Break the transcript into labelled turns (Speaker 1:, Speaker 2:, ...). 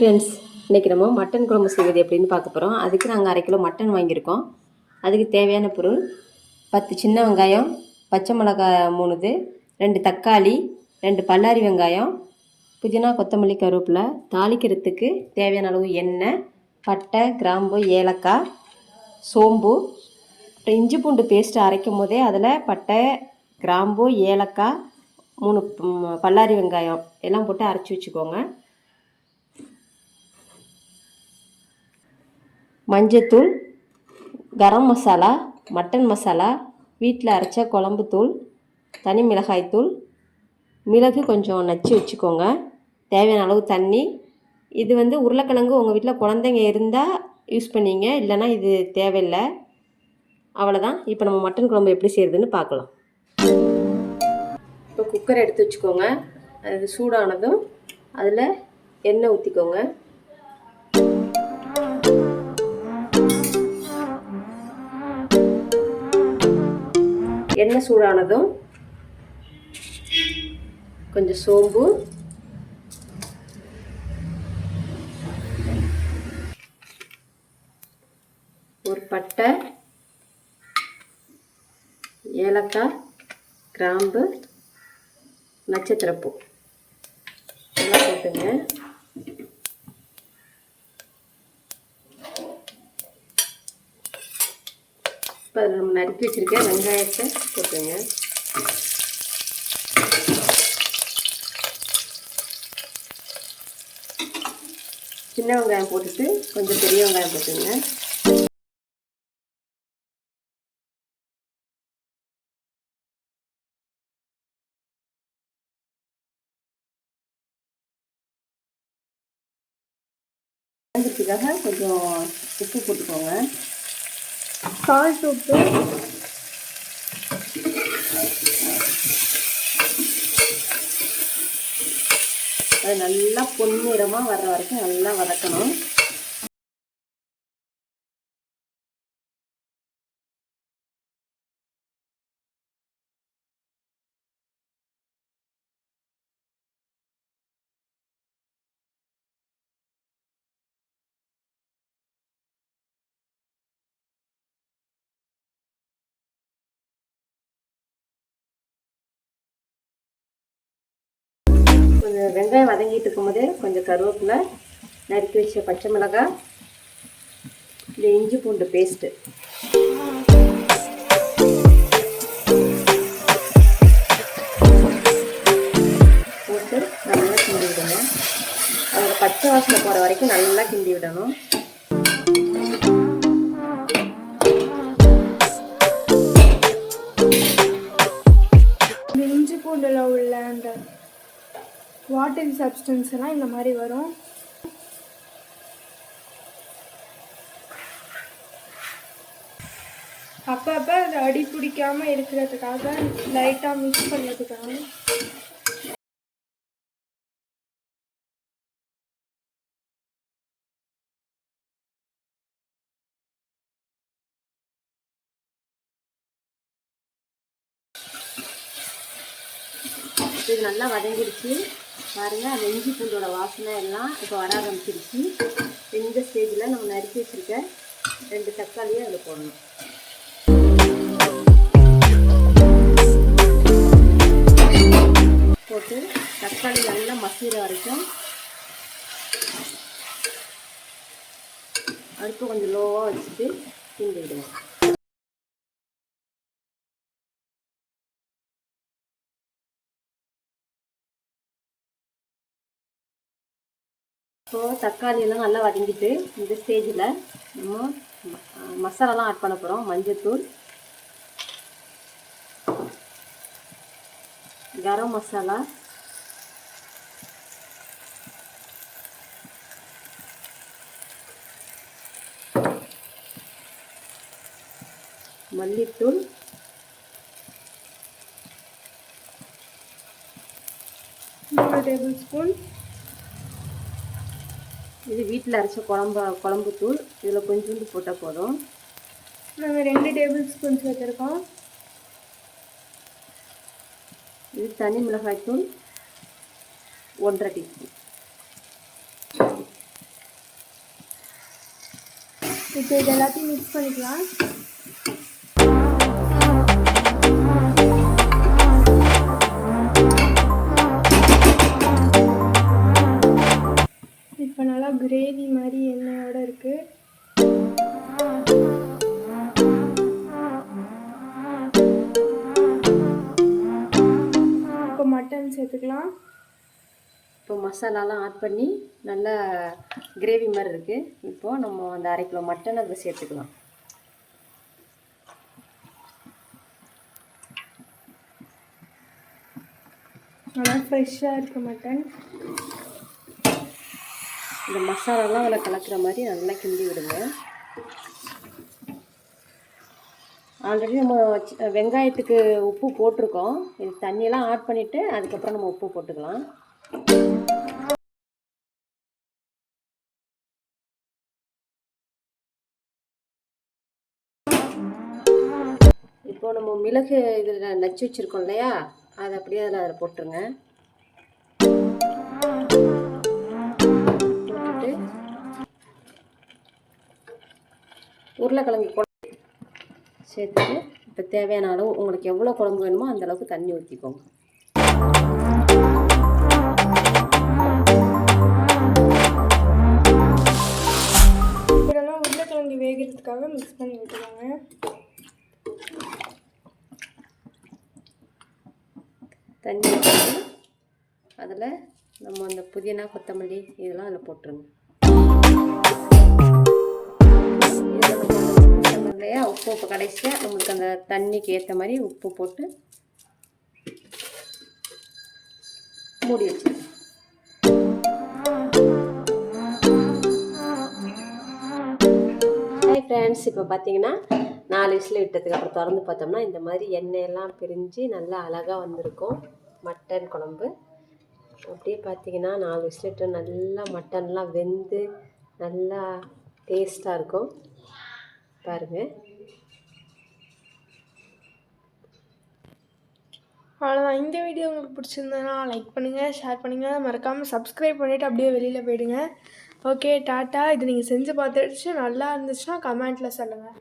Speaker 1: Friends, இன்றைக்கி நம்ம mutton குழம்பு செய்வது எப்படின்னு பார்க்க போகிறோம். அதுக்கு நாங்கள் 1/2 கிலோ மட்டன் வாங்கியிருக்கோம். அதுக்கு தேவையான பொருள் 10 சின்ன வெங்காயம், பச்சை மிளகாய் 3, 2 தக்காளி, 2 பல்லாரி வெங்காயம், புதினா, கொத்தமல்லி, கருவேப்பிலை. தாளிக்கிறதுக்கு தேவையான அளவு எண்ணெய், பட்டை, கிராம்பு, ஏலக்காய், சோம்பு. அப்புறம் இஞ்சி பூண்டு பேஸ்ட்டு அரைக்கும் போதே அதில் பட்டை, கிராம்பு, ஏலக்காய், 3 பல்லாரி வெங்காயம் எல்லாம் போட்டு அரைச்சி வச்சுக்கோங்க. மஞ்சத்தூள், கரம் மசாலா, மட்டன் மசாலா, வீட்டில் அரைச்ச குழம்புத்தூள், தனி மிளகாய்த்தூள், மிளகு கொஞ்சம் நச்சு வச்சுக்கோங்க. தேவையான அளவு தண்ணி. இது உருளைக்கிழங்கு உங்கள் வீட்டில் குழந்தைங்க இருந்தால் யூஸ் பண்ணிங்க, இல்லைன்னா இது தேவையில்லை. அவ்வளோதான். இப்போ நம்ம மட்டன் குழம்பு எப்படி செய்கிறதுன்னு பார்க்கலாம். இப்போ குக்கர் எடுத்து வச்சுக்கோங்க. அது சூடானதும் அதில் எண்ணெய் ஊற்றிக்கோங்க. எண்ணெய் சூடானதும் கொஞ்சம் சோம்பு, ஒரு பட்டை, ஏலக்காய், கிராம்பு, நட்சத்திரப்பூ எல்லாம் போட்டுங்க. இப்போ அதில் நம்ம நறுக்கி வச்சுருக்க வெங்காயத்தை போட்டுங்க. சின்ன வெங்காயம் போட்டுட்டு கொஞ்சம் பெரிய வெங்காயம் போட்டுங்க. அதுக்காக கொஞ்சம் உப்பு போட்டுக்கோங்க. சால்ட், உப்பு. அது நல்லா பொன்னிறமாக வர்ற வரைக்கும் நல்லா வதக்கணும். கொஞ்சம் வெங்காயம் வதங்கிட்டு இருக்கும்போதே கொஞ்சம் கருவேப்பிலை, நறுக்கி வச்ச பச்சை மிளகாய், இந்த இஞ்சி பூண்டு பேஸ்ட்டு போட்டு நல்லா கிண்டி விடணும். அதோட பச்சை வாசனை போகிற வரைக்கும் நல்லா கிண்டி விடணும்.
Speaker 2: இஞ்சி பூண்டில் உள்ள அந்த வாட்டர் சப்ஸ்டன்ஸ் எல்லாம் இந்த மாதிரி வரும். அப்பப்போ அது அடி பிடிக்காமல் இருக்கிறதுக்காக லைட்டாக மிக்ஸ் பண்ணிட்டுருக்காங்க.
Speaker 1: இது நல்லா வதங்கிடுச்சு பாருங்கள். அந்த இஞ்சி பூண்டோட வாசனை எல்லாம் இப்போ வர ஆரம்பிச்சிருச்சு. இந்த ஸ்டேஜில் நம்ம நறுக்கி வச்சுருக்க 2 தக்காளியை அதில் போடணும். போட்டு தக்காளி நல்லா மசிகிற வரைக்கும் அடுப்பு கொஞ்சம் லோவாக வச்சுட்டு கிண்டி விடுவோம். இப்போது தக்காளியெல்லாம் நல்லா வதங்கிட்டு இந்த ஸ்டேஜில் நம்ம மசாலாலாம் ஆட் பண்ண போகிறோம். மஞ்சத்தூள், கரம் மசாலா, மல்லித்தூள்,
Speaker 2: ஒரு டேபிள் ஸ்பூன்.
Speaker 1: இது வீட்டில் அரைச்ச குழம்புத்தூள். இதில் கொஞ்சோண்டு போட்டால் போதும்.
Speaker 2: நாங்கள் 2 டேபிள் ஸ்பூன்ஸ் வச்சுருக்கோம்.
Speaker 1: இது தனி மிளகாய்த்தூள் 1.5 டீஸ்பூன்.
Speaker 2: இப்போ இது எல்லாத்தையும் மிக்ஸ் பண்ணிக்கலாம். இப்போ நல்லா கிரேவி மாதிரி எண்ணெயோடு இருக்குது. இப்போ மட்டன் சேர்த்துக்கலாம்.
Speaker 1: இப்போ மசாலாலாம் ஆட் பண்ணி நல்லா கிரேவி மாதிரி இருக்குது. இப்போது நம்ம அந்த 1/2 கிலோ மட்டன் அதில் சேர்த்துக்கலாம்.
Speaker 2: நல்லா ஃப்ரெஷ்ஷாக இருக்குது மட்டன்.
Speaker 1: இந்த மசாலாலாம் அதில் கலக்கிற மாதிரி நல்லா கிண்டி விடுங்க. ஆல்ரெடி நம்ம வெங்காயத்துக்கு உப்பு போட்டிருக்கோம். இது தண்ணியெல்லாம் ஆட் பண்ணிவிட்டு அதுக்கப்புறம் நம்ம உப்பு போட்டுக்கலாம். இப்போ நம்ம மிளகு இதில் நச்சு வச்சுருக்கோம் இல்லையா, அதை அப்படியே அதில் போட்டுருங்க. போட்டுட்டு உருளைக்கிழங்கு சேர்த்துட்டு இப்போ தேவையான அளவு உங்களுக்கு எவ்வளோ குழம்பு வேணுமோ அந்தளவுக்கு தண்ணி ஊற்றிக்கோங்க.
Speaker 2: இதெல்லாம் உருளைக்கிழங்கு வேகிறதுக்காக மிக்ஸ் பண்ணி விட்டுருவாங்க.
Speaker 1: தண்ணி ஊற்றி அதில் நம்ம அந்த புதினா கொத்தமல்லி இதெல்லாம் அதில் போட்டுருங்க. இல்லையா உப்பு இப்போ கடைசியாக நம்மளுக்கு அந்த தண்ணிக்கு ஏற்ற மாதிரி உப்பு போட்டு மூடி வச்சுருங்க. ஹாய் ஃப்ரெண்ட்ஸ், இப்போ பார்த்தீங்கன்னா 4 விசில் விட்டதுக்கு அப்புறம் திறந்து பார்த்தோம்னா இந்த மாதிரி எண்ணெயெல்லாம் பிரிஞ்சு நல்லா அழகாக வந்திருக்கும் மட்டன் குழம்பு. அப்படியே பார்த்தீங்கன்னா 4 விசில் விட்டு நல்லா மட்டன்லாம் வெந்து நல்லா டேஸ்ட்டாக இருக்கும் பாருங்கள்.
Speaker 2: அவ்வளோதான். இந்த வீடியோ உங்களுக்கு பிடிச்சிருந்ததுன்னா லைக் பண்ணுங்கள், ஷேர் பண்ணுங்கள், மறக்காமல் சப்ஸ்கிரைப் பண்ணிவிட்டு அப்படியே வெளியில் போயிடுங்க. Okay, tata. இது நீங்கள் செஞ்சு பார்த்துட்டு நல்லா இருந்துச்சுன்னா கமெண்ட்டில் சொல்லுங்கள்.